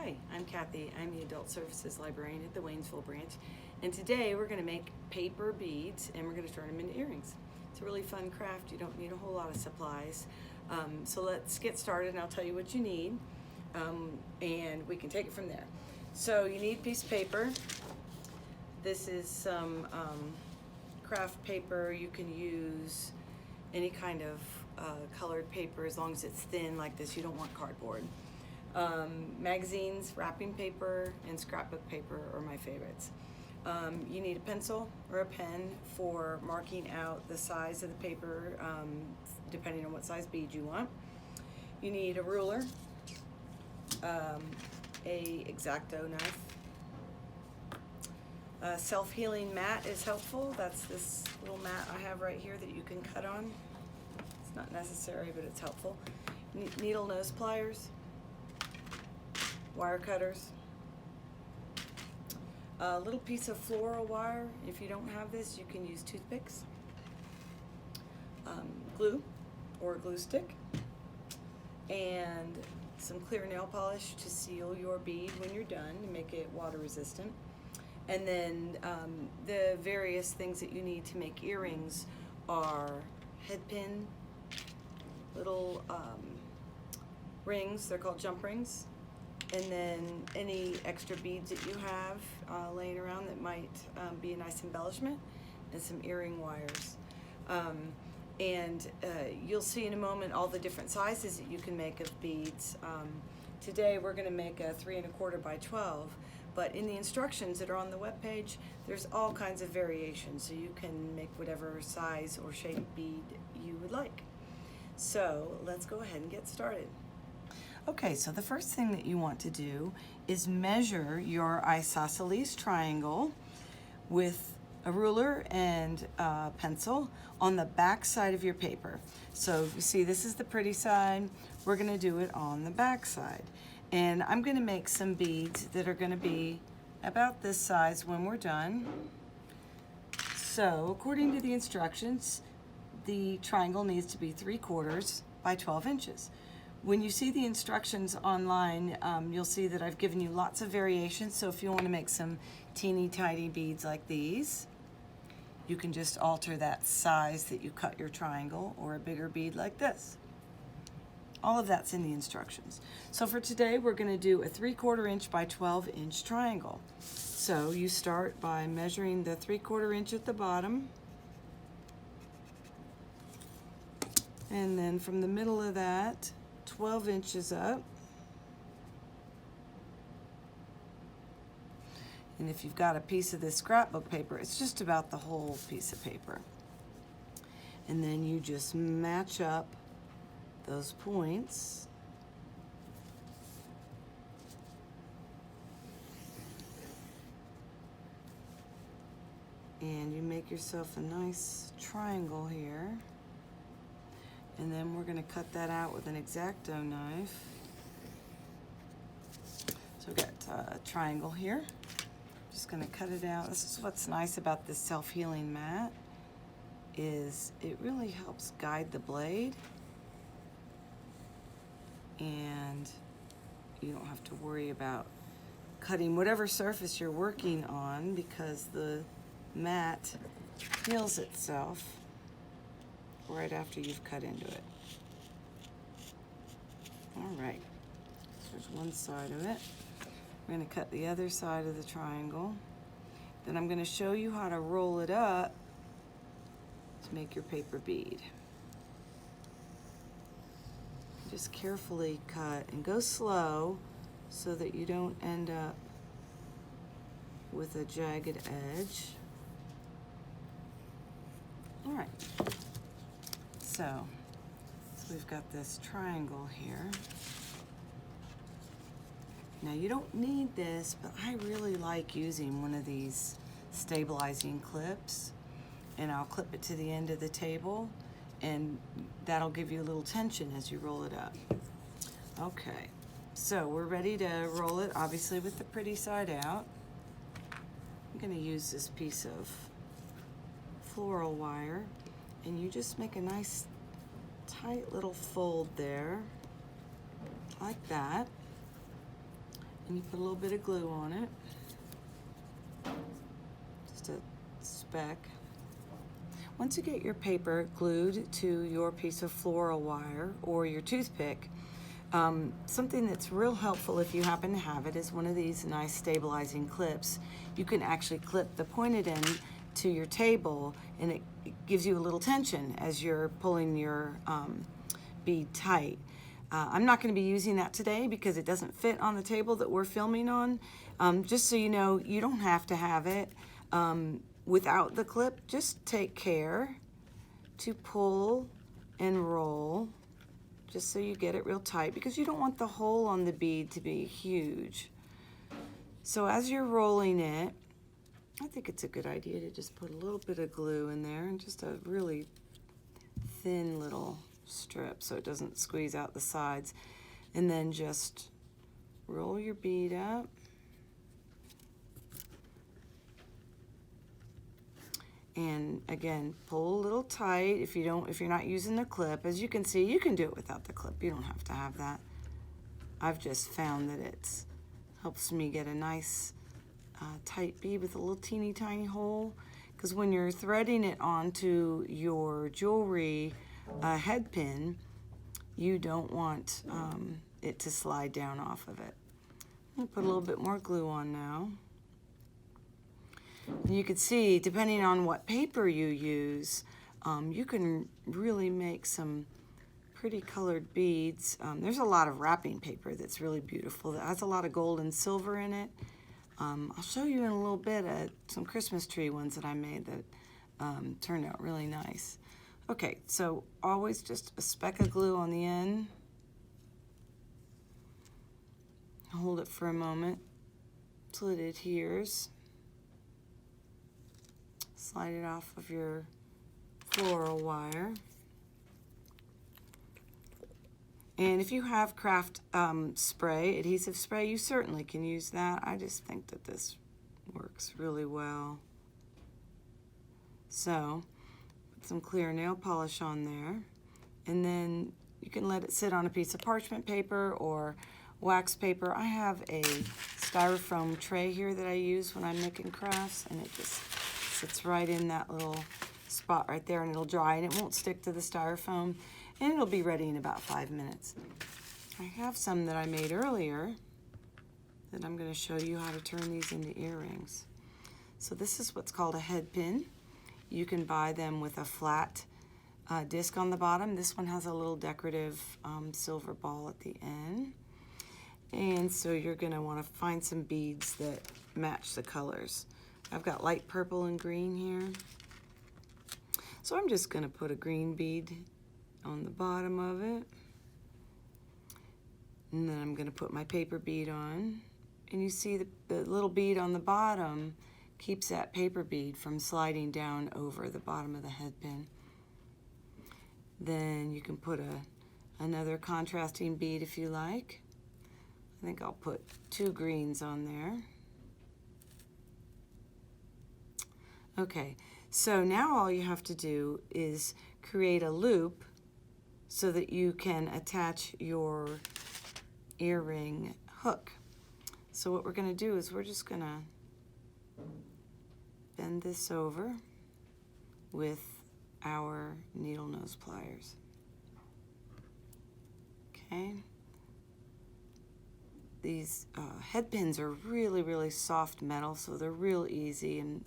Hi, I'm Kathy. I'm the Adult Services Librarian at the Waynesville branch, and today we're going to make paper beads and we're going to turn them into earrings. It's a really fun craft. You don't need a whole lot of supplies. So let's get started and I'll tell you what you need, and we can take it from there. So you need a piece of paper. This is some craft paper. You can use any kind of colored paper as long as it's thin like this. You don't want cardboard. Magazines, wrapping paper, and scrapbook paper are my favorites. You need a pencil or a pen for marking out the size of the paper, depending on what size bead you want. You need a ruler, a X-Acto knife. A self-healing mat is helpful. That's this little mat I have right here that you can cut on. It's not necessary, but it's helpful. Needle nose pliers, wire cutters, a little piece of floral wire. If you don't have this, you can use toothpicks, glue or a glue stick, and some clear nail polish to seal your bead when you're done to make it water resistant. And then the various things that you need to make earrings are head pin, little rings, they're called jump rings, and then any extra beads that you have laying around that might be a nice embellishment, and some earring wires. You'll see in a moment all the different sizes that you can make of beads. Today we're going to make a 3 1/4 by 12, but in the instructions that are on the webpage, there's all kinds of variations, so you can make whatever size or shape bead you would like. So let's go ahead and get started. Okay, so the first thing that you want to do is measure your isosceles triangle with a ruler and a pencil on the back side of your paper. So you see, this is the pretty side. We're going to do it on the back side. And I'm going to make some beads that are going to be about this size when we're done. So according to the instructions, the triangle needs to be 3/4 by 12 inches. When you see the instructions online, you'll see that I've given you lots of variations. So if you want to make some teeny tiny beads like these, you can just alter that size that you cut your triangle, or a bigger bead like this. All of that's in the instructions. So for today, we're going to do a 3/4 inch by 12 inch triangle. So you start by measuring the 3/4 inch at the bottom, and then from the middle of that, 12 inches up. And if you've got a piece of this scrapbook paper, it's just about the whole piece of paper. And then you just match up those points. And you make yourself a nice triangle here. And then we're going to cut that out with an X-Acto knife. So we've got a triangle here. Just going to cut it out. This is what's nice about this self-healing mat, is it really helps guide the blade, and you don't have to worry about cutting whatever surface you're working on, because the mat heals itself right after you've cut into it. All right, so there's one side of it. We're going to cut the other side of the triangle. Then I'm going to show you how to roll it up to make your paper bead. Just carefully cut and go slow so that you don't end up with a jagged edge. All right. So we've got this triangle here. Now you don't need this, but I really like using one of these stabilizing clips, and I'll clip it to the end of the table, and that'll give you a little tension as you roll it up. Okay, so we're ready to roll it, obviously with the pretty side out. I'm going to use this piece of floral wire, and you just make a nice tight little fold there, like that. And you put a little bit of glue on it, just a speck. Once you get your paper glued to your piece of floral wire or your toothpick, something that's real helpful if you happen to have it is one of these nice stabilizing clips. You can actually clip the pointed end to your table, and it gives you a little tension as you're pulling your bead tight. I'm not going to be using that today because it doesn't fit on the table that we're filming on. Just so you know, you don't have to have it without the clip. Just take care to pull and roll just so you get it real tight, because you don't want the hole on the bead to be huge. So as you're rolling it, I think it's a good idea to just put a little bit of glue in there, and just a really thin little strip so it doesn't squeeze out the sides. And then just roll your bead up. And again, pull a little tight if you're not using the clip. As you can see, you can do it without the clip. You don't have to have that. I've just found that it helps me get a nice tight bead with a little teeny tiny hole, because when you're threading it onto your jewelry head pin, you don't want it to slide down off of it. I'm gonna put a little bit more glue on now. And you can see, depending on what paper you use, you can really make some pretty colored beads. There's a lot of wrapping paper that's really beautiful, that has a lot of gold and silver in it. I'll show you in a little bit some Christmas tree ones that I made that turned out really nice. Okay, so always just a speck of glue on the end. Hold it for a moment till it adheres. Slide it off of your floral wire. And if you have craft spray, adhesive spray, you certainly can use that. I just think that this works really well. So, put some clear nail polish on there, and then you can let it sit on a piece of parchment paper or wax paper. I have a styrofoam tray here that I use when I'm making crafts, and it just sits right in that little spot right there, and it'll dry, and it won't stick to the styrofoam, and it'll be ready in about 5 minutes. I have some that I made earlier that I'm going to show you how to turn these into earrings. So this is what's called a head pin. You can buy them with a flat disc on the bottom. This one has a little decorative silver ball at the end. And so you're going to want to find some beads that match the colors. I've got light purple and green here. So I'm just going to put a green bead on the bottom of it. And then I'm going to put my paper bead on. And you see the little bead on the bottom keeps that paper bead from sliding down over the bottom of the head pin. Then you can put another contrasting bead if you like. I think I'll put 2 greens on there. Okay, so now all you have to do is create a loop so that you can attach your earring hook. So what we're going to do is we're just going to bend this over with our needle nose pliers. Okay. These head pins are really, really soft metal, so they're real easy and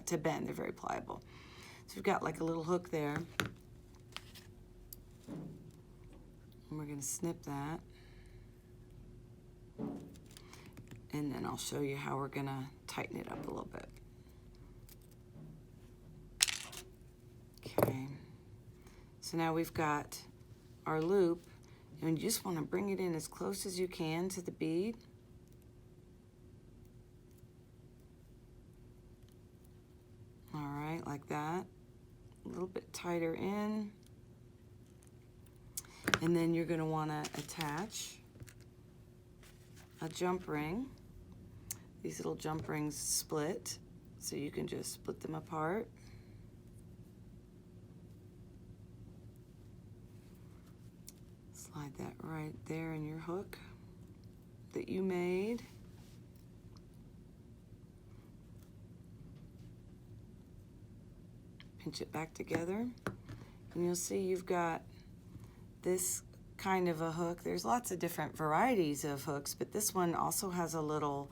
to bend. They're very pliable. So we've got like a little hook there. And we're going to snip that. And then I'll show you how we're going to tighten it up a little bit. Okay. So now we've got our loop. And you just want to bring it in as close as you can to the bead. All right, like that. A little bit tighter in. And then you're going to want to attach a jump ring. These little jump rings split, so you can just split them apart. Slide that right there in your hook that you made. pinch it back together, and you'll see you've got this kind of a hook. There's lots of different varieties of hooks, but this one also has a little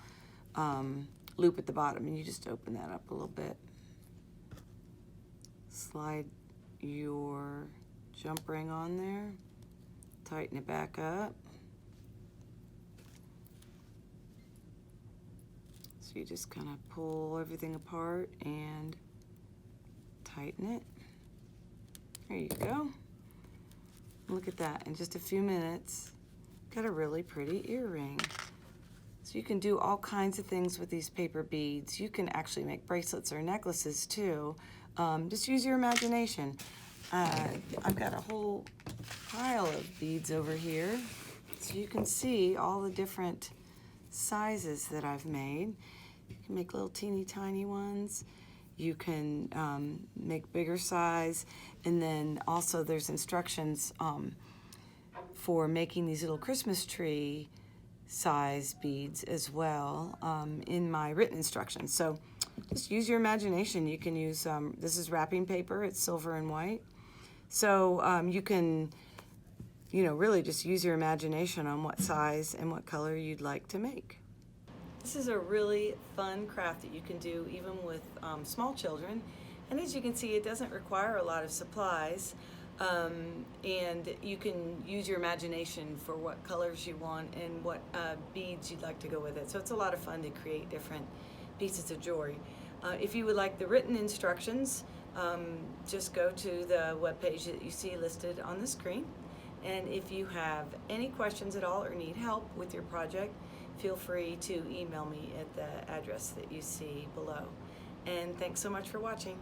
loop at the bottom, and you just open that up a little bit. Slide your jump ring on there, tighten it back up. So you just kind of pull everything apart and tighten it. There you go. Look at that, in just a few minutes, got a really pretty earring. So you can do all kinds of things with these paper beads. You can actually make bracelets or necklaces too. Just use your imagination. I've got a whole pile of beads over here, so you can see all the different sizes that I've made. You can make little teeny tiny ones. You can make bigger size, and then also there's instructions for making these little Christmas tree size beads as well in my written instructions. So just use your imagination. You can use, this is wrapping paper, it's silver and white. So you can, really just use your imagination on what size and what color you'd like to make. This is a really fun craft that you can do even with small children. And as you can see, it doesn't require a lot of supplies. And you can use your imagination for what colors you want and what beads you'd like to go with it. So it's a lot of fun to create different pieces of jewelry. If you would like the written instructions, just go to the webpage that you see listed on the screen. And if you have any questions at all or need help with your project, feel free to email me at the address that you see below. And thanks so much for watching.